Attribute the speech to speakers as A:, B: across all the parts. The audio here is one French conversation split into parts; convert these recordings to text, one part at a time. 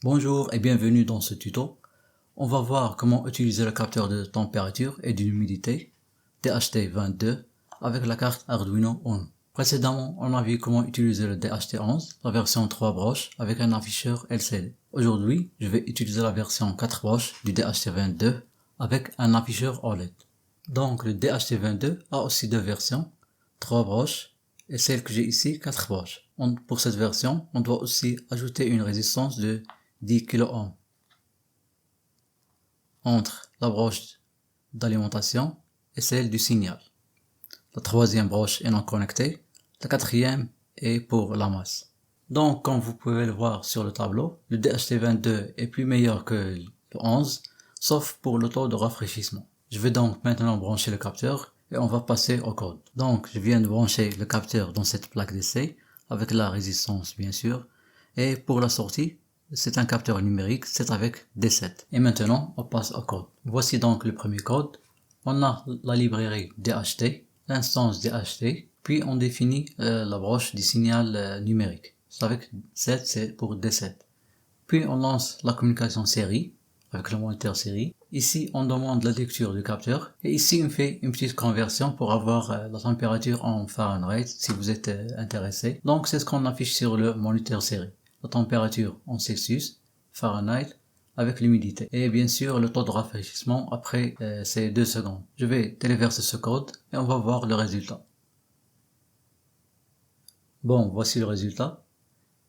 A: Bonjour et bienvenue dans ce tuto. On va voir comment utiliser le capteur de température et d'humidité DHT22 avec la carte Arduino Uno. Précédemment, on a vu comment utiliser le DHT11, la version 3 broches avec un afficheur LCD. Aujourd'hui, je vais utiliser la version 4 broches du DHT22 avec un afficheur OLED. Donc le DHT22 a aussi deux versions, 3 broches et celle que j'ai ici, 4 broches. Pour cette version, on doit aussi ajouter une résistance de 10 kΩ entre la broche d'alimentation et celle du signal. La troisième broche est non connectée, la quatrième est pour la masse. Donc, comme vous pouvez le voir sur le tableau, le DHT22 est plus meilleur que le 11, sauf pour le taux de rafraîchissement. Je vais donc maintenant brancher le capteur et on va passer au code. Donc, je viens de brancher le capteur dans cette plaque d'essai, avec la résistance bien sûr, et pour la sortie, c'est un capteur numérique, c'est avec D7. Et maintenant, on passe au code. Voici donc le premier code. On a la librairie DHT, l'instance DHT, puis on définit la broche du signal numérique. C'est avec 7, c'est pour D7. Puis on lance la communication série, avec le moniteur série. Ici, on demande la lecture du capteur. Et ici, on fait une petite conversion pour avoir la température en Fahrenheit, si vous êtes intéressé. Donc, c'est ce qu'on affiche sur le moniteur série. La température en Celsius, Fahrenheit, avec l'humidité. Et bien sûr, le taux de rafraîchissement après ces 2 secondes. Je vais téléverser ce code et on va voir le résultat. Bon, voici le résultat.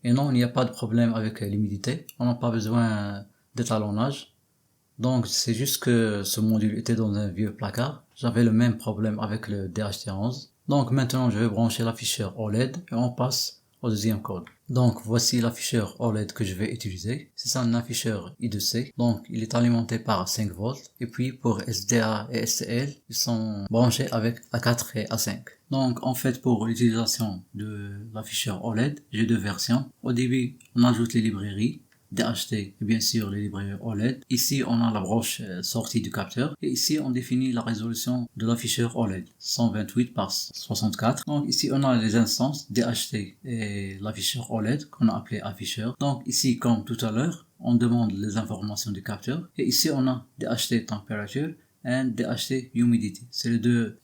A: Et non, il n'y a pas de problème avec l'humidité. On n'a pas besoin d'étalonnage. Donc, c'est juste que ce module était dans un vieux placard. J'avais le même problème avec le DHT11. Donc, maintenant, je vais brancher l'afficheur OLED et on passe au deuxième code. Donc, voici l'afficheur OLED que je vais utiliser. C'est un afficheur I2C. Donc, il est alimenté par 5 volts. Et puis, pour SDA et SCL, ils sont branchés avec A4 et A5. Donc, en fait, pour l'utilisation de l'afficheur OLED, j'ai deux versions. Au début, on ajoute les librairies DHT et bien sûr les librairies OLED. Ici, on a la broche sortie du capteur. Et ici, on définit la résolution de l'afficheur OLED. 128 par 64. Donc, ici, on a les instances DHT et l'afficheur OLED qu'on a appelé afficheur. Donc, ici, comme tout à l'heure, on demande les informations du capteur. Et ici, on a DHT température et DHT humidity. C'est les deux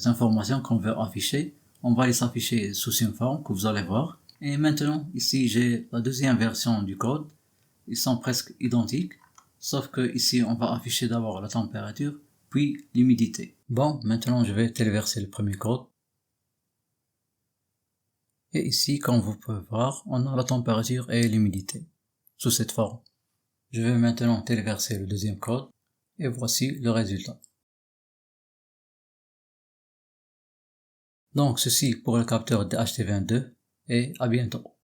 A: informations qu'on veut afficher. On va les afficher sous une forme que vous allez voir. Et maintenant, ici, j'ai la deuxième version du code. Ils sont presque identiques, sauf que ici, on va afficher d'abord la température, puis l'humidité. Bon, maintenant, je vais téléverser le premier code. Et ici, comme vous pouvez voir, on a la température et l'humidité, sous cette forme. Je vais maintenant téléverser le deuxième code, et voici le résultat. Donc, ceci pour le capteur DHT22, et à bientôt.